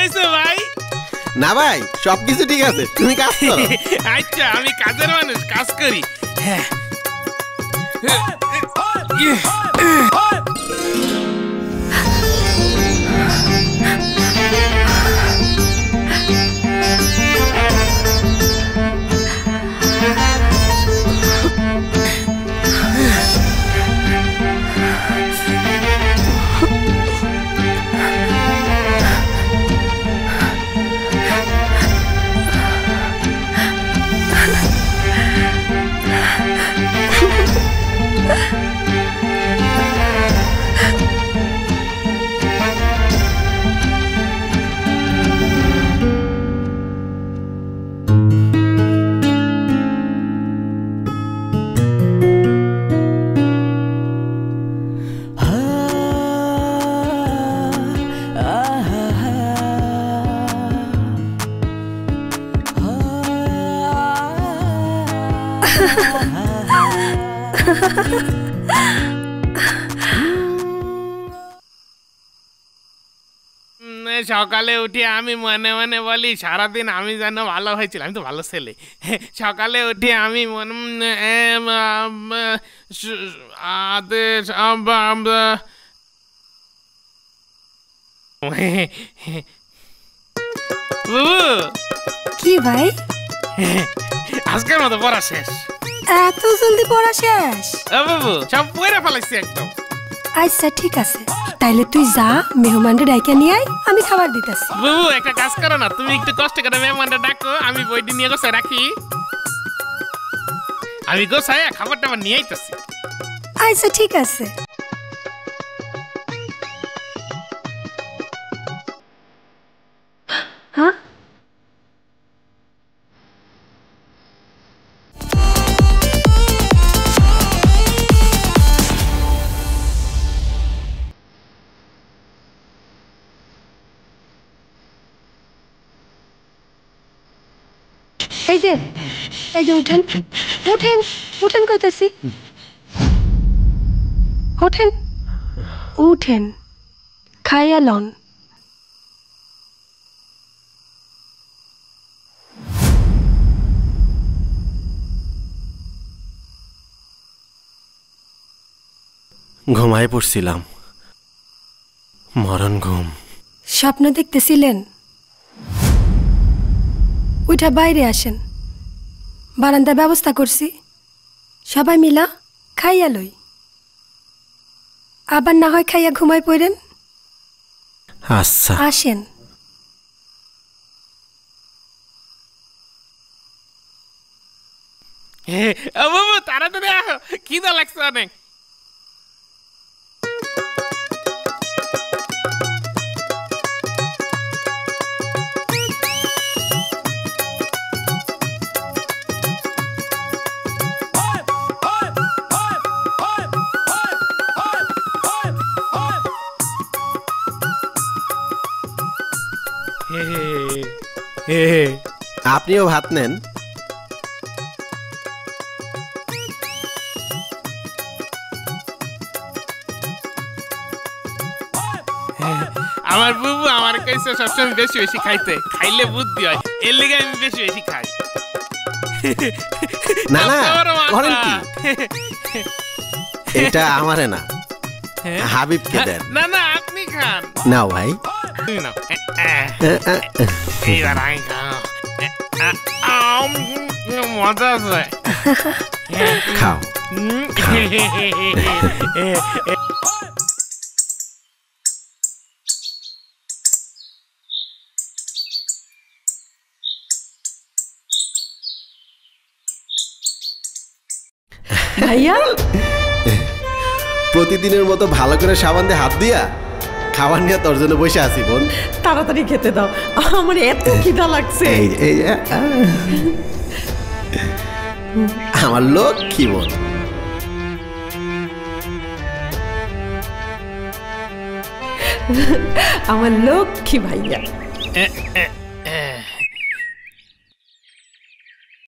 হয়েছে ভাই? না ভাই, সবকিছু ঠিক আছে, তুমি কাজ করো। আচ্ছা, আমি কাজের মানুষ, কাজ করি। হ্যাঁ। সকালে উঠে আমি মনে মনে বলি সারাদিন আমি যেন ভালো হয়েছিল, আমি তো ভালো ছেলে। সকালে উঠে আমি কি ভাই, আজকের মতো পড়া শেষ। এত জলদি পড়া শেষ? বাবু সব পড়ে ফেলাইছি একদম। আচ্ছা ঠিক আছে, তাইলে তুই যা, মেহমানটা ডাইকা নিয়ে আয়, আমি খাবার দিতেছি। বাবু একটা কাজ করো না, তুমি একটু কষ্ট করে মেহমানটা ডাকো, আমি বইটি নিয়ে গোছায় রাখি। আমি গোছায় খাবারটা আমার নিয়ে আইতেছি। আচ্ছা ঠিক আছে। হ্যাঁ, এই যে উঠেন উঠেন উঠেন কইতেছি, উঠেন উঠেন, খাইয়া লন। ঘুমায় পড়ছিলাম, মরণ ঘুম। স্বপ্ন দেখতেছিলেন? উঠা বাইরে আসেন, বারান্দার ব্যবস্থা করছি, সবাই মিলা খাইয়া লই। আবার না হয় খাইয়া ঘুমাই পড়েন। আচ্ছা আসেন। বাবু তাড়াতাড়ি আহ, খিদা লাগছে অনেক। আপনিও ভাত নেন। আমার বুবু আমার কাছে সবসময় বেশি বেশি খাইতে, খাইলে বুদ্ধি হয়, এর লিগে আমি বেশি বেশি খাই। না না, করেন কি? এটা আমারে না, হাবিবকে দেন। না না, আপনি খান। নাও ভাই, এইবার আমি খাও, মজা আছে। খাও। ভাইয়া, প্রতিদিনের মতো ভালো করে সাবান দিয়ে হাত দিয়া খাবার নিয়ে তোর জন্য বসে আছি বোন। তাড়াতাড়ি খেতে দাও, আমার এত খিদা লাগছে। আমার লক্ষ্মী বোন। আমার লক্ষ্মী ভাইয়া।